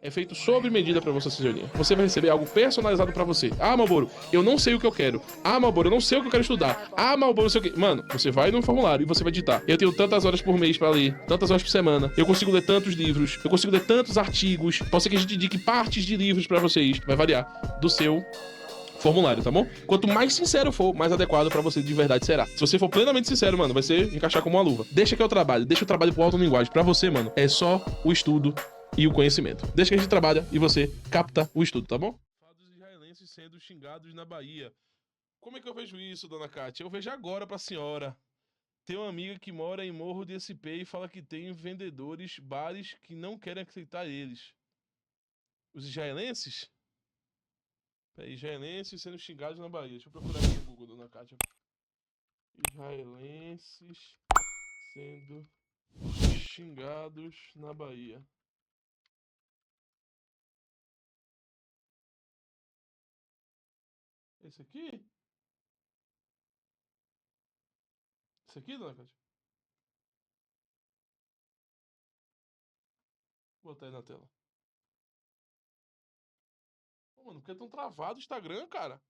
é feito sob medida para você, Cissioninha. Você vai receber algo personalizado para você. Ah, Malboro, eu não sei o que eu quero. Ah, Malboro, eu não sei o que eu quero estudar. Ah, Malboro, não sei o que. Mano, você vai no formulário e você vai digitar. Eu tenho tantas horas por mês para ler, tantas horas por semana. Eu consigo ler tantos livros, eu consigo ler tantos artigos. Pode ser que a gente indique partes de livros para vocês. Vai variar do seu formulário, tá bom? Quanto mais sincero for, mais adequado pra você de verdade será. Se você for plenamente sincero, mano, vai ser encaixar como uma luva. Deixa que é o trabalho, deixa o trabalho pro autolinguagem. Pra você, mano, é só o estudo e o conhecimento. Deixa que a gente trabalha e você capta o estudo, tá bom? Fados israelenses sendo xingados na Bahia. Como é que eu vejo isso, dona Kátia? Eu vejo agora pra senhora. Tem uma amiga que mora em Morro de SP e fala que tem vendedores, bares que não querem aceitar eles. Os israelenses? Peraí, israelenses sendo xingados na Bahia. Deixa eu procurar aqui no Google, dona Kátia. Israelenses sendo xingados na Bahia. Esse aqui? Esse aqui, dona Kátia? Vou botar aí na tela. Pô, mano, por que é tão travado o Instagram, cara?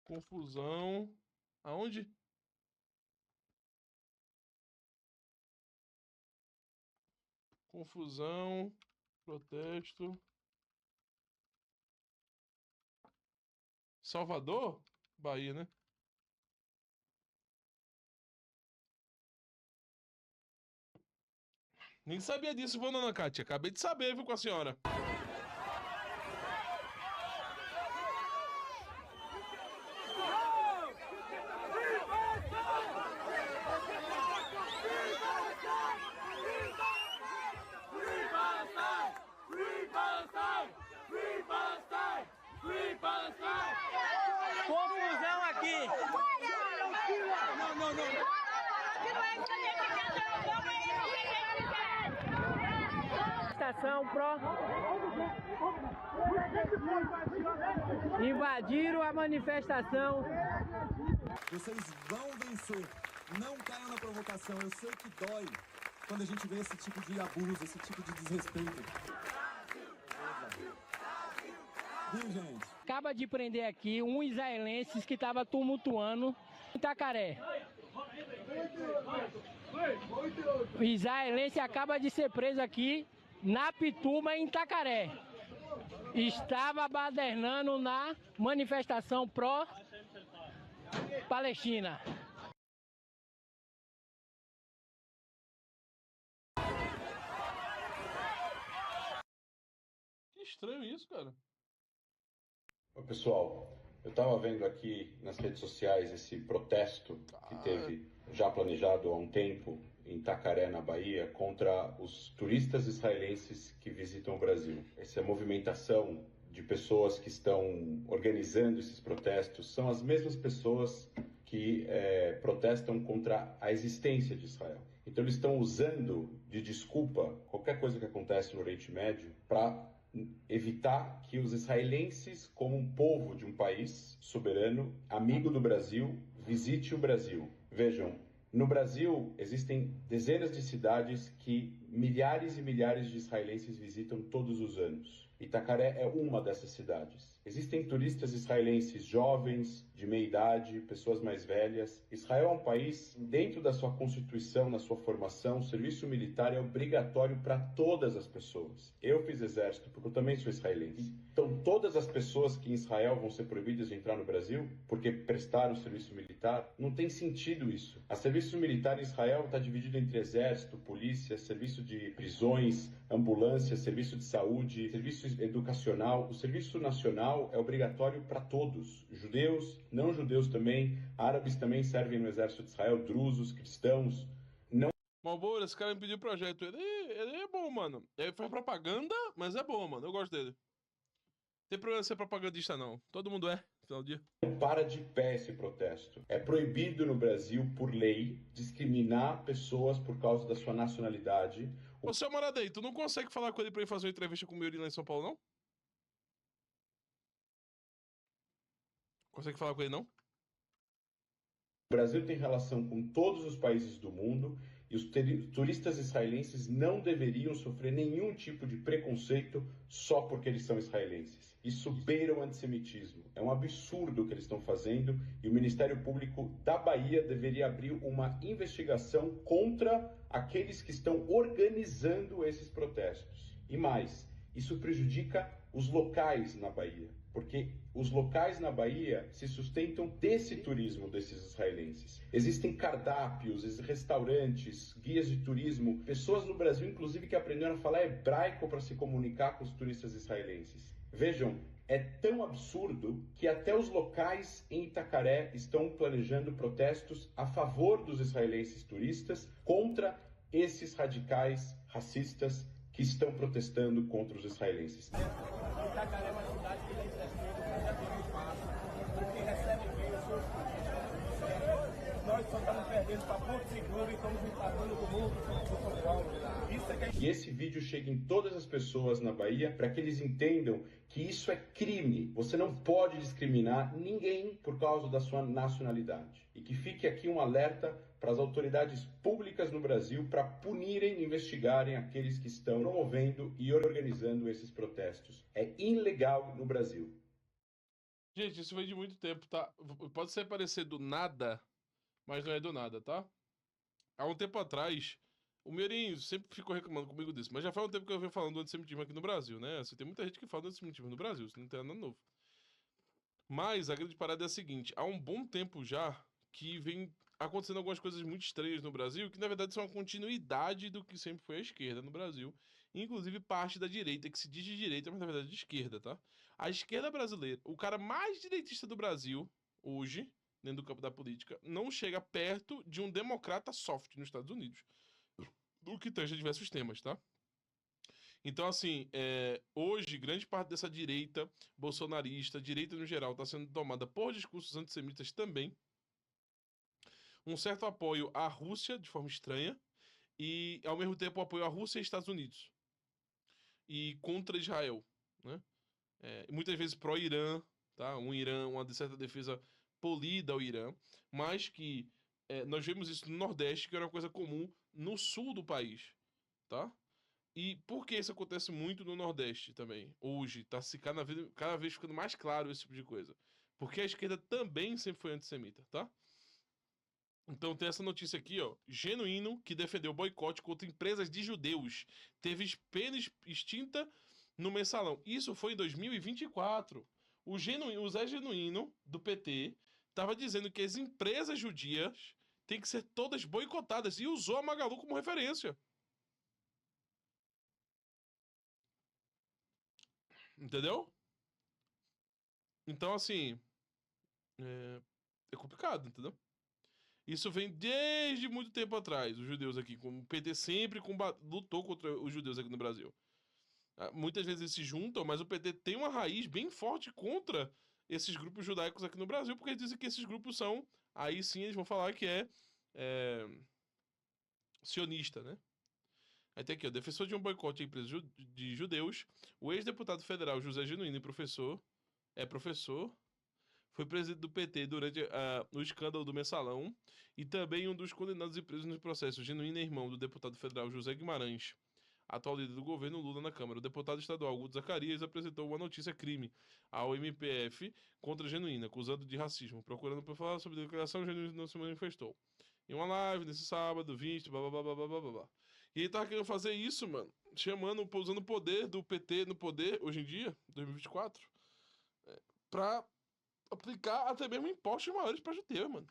Confusão. Aonde? Confusão. Protesto. Salvador? Bahia, né? Nem sabia disso, viu, dona Kátia? Acabei de saber, viu, com a senhora. Confusão aqui. Não. Estação pró. Invadiram a manifestação. Vocês vão vencer. Não caiam na provocação. Eu sei que dói quando a gente vê esse tipo de abuso, esse tipo de desrespeito. Viu, gente? Acaba de prender aqui um israelense que estava tumultuando em Itacaré. O israelense acaba de ser preso aqui na Pituma, em Itacaré. Estava badernando na manifestação pró-Palestina. Que estranho isso, cara. Ô, pessoal, eu estava vendo aqui nas redes sociais esse protesto que teve já planejado há um tempo em Itacaré, na Bahia, contra os turistas israelenses que visitam o Brasil. Essa movimentação de pessoas que estão organizando esses protestos são as mesmas pessoas que protestam contra a existência de Israel. Então eles estão usando de desculpa qualquer coisa que acontece no Oriente Médio para evitar que os israelenses, como um povo de um país soberano, amigo do Brasil, visite o Brasil. Vejam, no Brasil existem dezenas de cidades que milhares e milhares de israelenses visitam todos os anos. Itacaré é uma dessas cidades. Existem turistas israelenses jovens, de meia idade, pessoas mais velhas. Israel é um país, dentro da sua constituição, na sua formação, o serviço militar é obrigatório para todas as pessoas. Eu fiz exército porque eu também sou israelense. Então, todas as pessoas que em Israel vão ser proibidas de entrar no Brasil porque prestaram serviço militar, não tem sentido isso. O serviço militar em Israel está dividido entre exército, polícia, serviço de prisões, ambulância, serviço de saúde, serviço educacional. O serviço nacional é obrigatório para todos, judeus, não judeus também, árabes também servem no exército de Israel, drusos, cristãos. Malboro, esse cara me pediu projeto. Ele é bom, mano. Ele faz propaganda, mas é bom, mano. Eu gosto dele. Não tem problema ser propagandista, não. Todo mundo é, no final do dia. Para de pé esse protesto. É proibido no Brasil, por lei, discriminar pessoas por causa da sua nacionalidade. Ô, seu Moradei, tu não consegue falar com ele pra ele fazer uma entrevista com o Miuri lá em São Paulo, não? Consegue falar com ele, não? O Brasil tem relação com todos os países do mundo e os turistas israelenses não deveriam sofrer nenhum tipo de preconceito só porque eles são israelenses. Isso beira o antissemitismo. É um absurdo o que eles estão fazendo e o Ministério Público da Bahia deveria abrir uma investigação contra aqueles que estão organizando esses protestos. E mais, isso prejudica os locais na Bahia, porque os locais na Bahia se sustentam desse turismo desses israelenses. Existem cardápios, restaurantes, guias de turismo, pessoas no Brasil, inclusive, que aprenderam a falar hebraico para se comunicar com os turistas israelenses. Vejam, é tão absurdo que até os locais em Itacaré estão planejando protestos a favor dos israelenses turistas contra esses radicais racistas que estão protestando contra os israelenses. Itacaré é uma cidade que tem crescido cada vez mais, porque recebe bem os seus turistas. Nós só estamos perdendo para Porto Seguro e estamos empatando com o mundo do São Paulo. Isso é que... E esse vídeo chega em todas as pessoas na Bahia para que eles entendam que isso é crime. Você não pode discriminar ninguém por causa da sua nacionalidade. E que fique aqui um alerta para as autoridades públicas no Brasil para punirem e investigarem aqueles que estão promovendo e organizando esses protestos. É ilegal no Brasil. Gente, isso vem de muito tempo, tá? Pode ser parecer do nada, mas não é do nada, tá? Há um tempo atrás, o Meirinho sempre ficou reclamando comigo disso, mas já faz um tempo que eu venho falando do antissemitismo aqui no Brasil, né? Assim, tem muita gente que fala do antissemitismo no Brasil, isso não tem nada novo. Mas a grande parada é a seguinte, há um bom tempo já que vem acontecendo algumas coisas muito estranhas no Brasil, que na verdade são uma continuidade do que sempre foi a esquerda no Brasil, inclusive parte da direita, que se diz de direita, mas na verdade de esquerda, tá? A esquerda brasileira, o cara mais direitista do Brasil, hoje, dentro do campo da política, não chega perto de um democrata soft nos Estados Unidos, do que tange diversos temas, tá? Então, assim, hoje, grande parte dessa direita bolsonarista, direita no geral, está sendo tomada por discursos antissemitas também. Um certo apoio à Rússia, de forma estranha, e, ao mesmo tempo, apoio à Rússia e Estados Unidos. E contra Israel, né? Muitas vezes pró-Irã, tá? Um Irã, uma certa defesa polida ao Irã, mas que nós vemos isso no Nordeste, que era uma coisa comum no sul do país, tá? E por que isso acontece muito no Nordeste também? Hoje, tá se cada vez ficando mais claro esse tipo de coisa. Porque a esquerda também sempre foi antissemita, tá? Então tem essa notícia aqui, ó. Genuíno, que defendeu boicote contra empresas de judeus, teve pena extinta no Mensalão. Isso foi em 2024. O Zé Genuíno, do PT, estava dizendo que as empresas judias têm que ser todas boicotadas e usou a Magalu como referência. Entendeu? Então, assim, é complicado, entendeu? Isso vem desde muito tempo atrás, os judeus aqui. O PT sempre lutou contra os judeus aqui no Brasil. Muitas vezes eles se juntam, mas o PT tem uma raiz bem forte contra esses grupos judaicos aqui no Brasil, porque eles dizem que esses grupos são... Aí sim eles vão falar que é sionista, né? Aí tem aqui, ó, defensor de um boicote à empresa de judeus, o ex-deputado federal José Genuíno, professor, foi presidente do PT durante o escândalo do Mensalão e também um dos condenados e presos no processo. Genuíno é irmão do deputado federal José Guimarães, atual líder do governo Lula na Câmara. O deputado estadual Guto Zacarias apresentou uma notícia-crime ao MPF contra Genuíno, acusado de racismo. Procurando por falar sobre a declaração, Genuíno não se manifestou. Em uma live nesse sábado, 20, blá blá blá blá blá blá blá. E ele tava querendo fazer isso, mano, usando o poder do PT no poder, hoje em dia, 2024, pra aplicar até mesmo impostos maiores pra judeus, mano.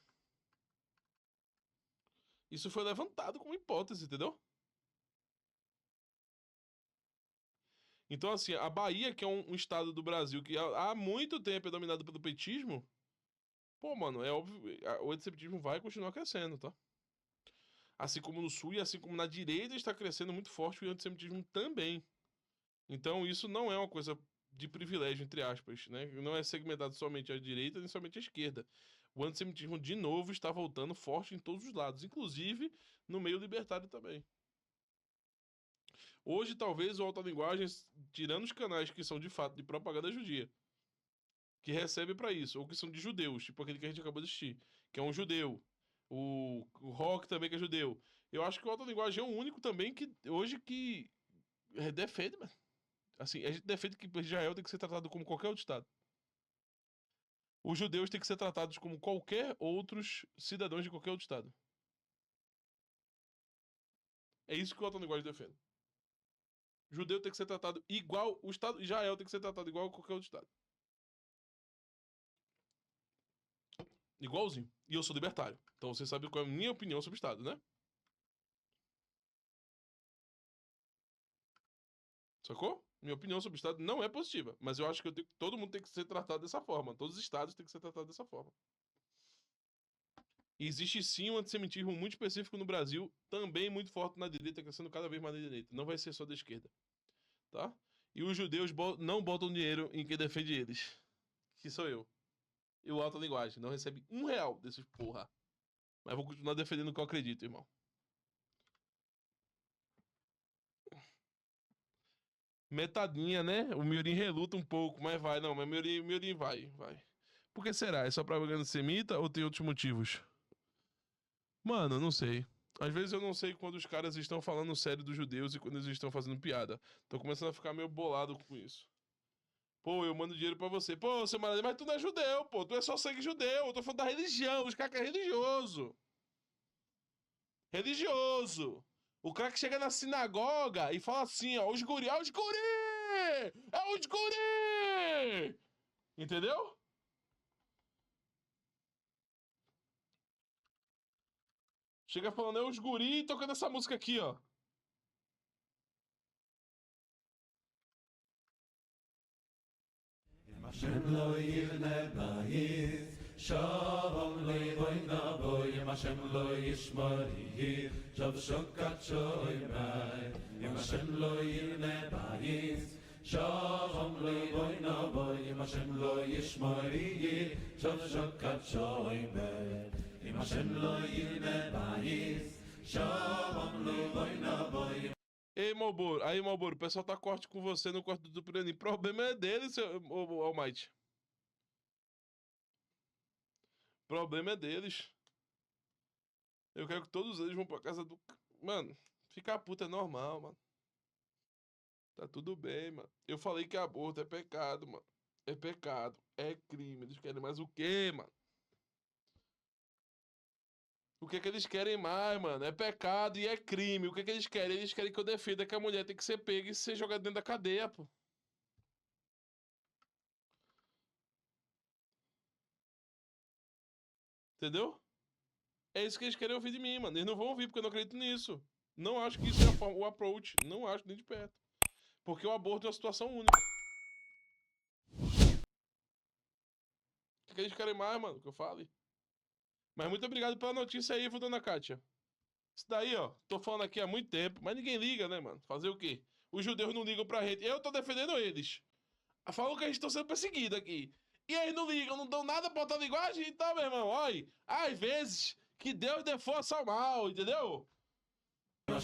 Isso foi levantado como hipótese, entendeu? Então, assim, a Bahia, que é um estado do Brasil que há muito tempo é dominado pelo petismo, pô, mano, é óbvio, o antissemitismo vai continuar crescendo, tá? Assim como no sul e assim como na direita está crescendo muito forte o antissemitismo também. Então isso não é uma coisa de privilégio, entre aspas, né? Não é segmentado somente à direita nem somente à esquerda. O antissemitismo, de novo, está voltando forte em todos os lados, inclusive no meio libertário também. Hoje, talvez, o Alta Linguagem, tirando os canais que são de fato de propaganda judia, que recebe para isso, ou que são de judeus, tipo aquele que a gente acabou de assistir, que é um judeu, O Rock também, que é judeu. Eu acho que o Alta Linguagem é o único também que hoje que defende, mano. Assim, a gente defende que Israel tem que ser tratado como qualquer outro estado. Os judeus têm que ser tratados como qualquer outros cidadãos de qualquer outro estado. É isso que o Alta Linguagem defende. O judeu tem que ser tratado igual, o estado Israel tem que ser tratado igual a qualquer outro estado. Igualzinho. E eu sou libertário. Então você sabe qual é a minha opinião sobre o estado, né? Sacou? Minha opinião sobre o Estado não é positiva. Mas eu acho que todo mundo tem que ser tratado dessa forma. Todos os estados têm que ser tratados dessa forma. E existe sim um antissemitismo muito específico no Brasil, também muito forte na direita, crescendo cada vez mais na direita. Não vai ser só da esquerda. Tá? E os judeus não botam dinheiro em quem defende eles. Que sou eu. E o Alta Linguagem. Não recebe R$1 desses porra. Mas vou continuar defendendo o que eu acredito, irmão. Metadinha, né? O Miorim reluta um pouco, mas vai. Não, mas Miorim vai. Por que será? É só propaganda antissemita ou tem outros motivos? Mano, não sei. Às vezes eu não sei quando os caras estão falando sério dos judeus e quando eles estão fazendo piada. Tô começando a ficar meio bolado com isso. Pô, eu mando dinheiro pra você. Pô, seu marido, mas tu não é judeu, pô. Tu é só sangue judeu. Eu tô falando da religião. Os caras que é religioso. Religioso. O cara que chega na sinagoga e fala assim, ó, os guri! É os guri! Entendeu? Chega falando, é os guri, tocando essa música aqui, ó. Shalom levoy naboy, Hashem lo yishmori, Shav shokat shoy bay, Hashem lo yirne bayis. Shalom levoy naboy, Hashem lo yishmori, Shav shokat shoy bay, Hashem lo yirne bayis. Shalom levoy naboy. Ei, Malboro, o pessoal tá corte com você no quarto do Pirani. O problema é dele, seu Almighty. O problema é deles. Eu quero que todos eles vão pra casa do... Mano, ficar puta é normal, mano. Tá tudo bem, mano. Eu falei que aborto é pecado, mano. É pecado. É crime. Eles querem mais o quê, mano? O que é que eles querem mais, mano? É pecado e é crime. O que é que eles querem? Eles querem que eu defenda que a mulher tem que ser pega e ser jogada dentro da cadeia, pô. Entendeu? É isso que eles querem ouvir de mim, mano. Eles não vão ouvir porque eu não acredito nisso. Não acho que isso é o approach. Não acho nem de perto. Porque o aborto é uma situação única. O que eles querem mais, mano? Que eu fale. Mas muito obrigado pela notícia aí, dona Kátia. Isso daí, ó. Tô falando aqui há muito tempo. Mas ninguém liga, né, mano? Fazer o quê? Os judeus não ligam pra gente. Eu tô defendendo eles. Falam que a gente tá sendo perseguido aqui. E aí não ligam, não dão nada pra outra linguagem. Então, meu irmão, olha. Às vezes, que Deus dê força ao mal, entendeu? My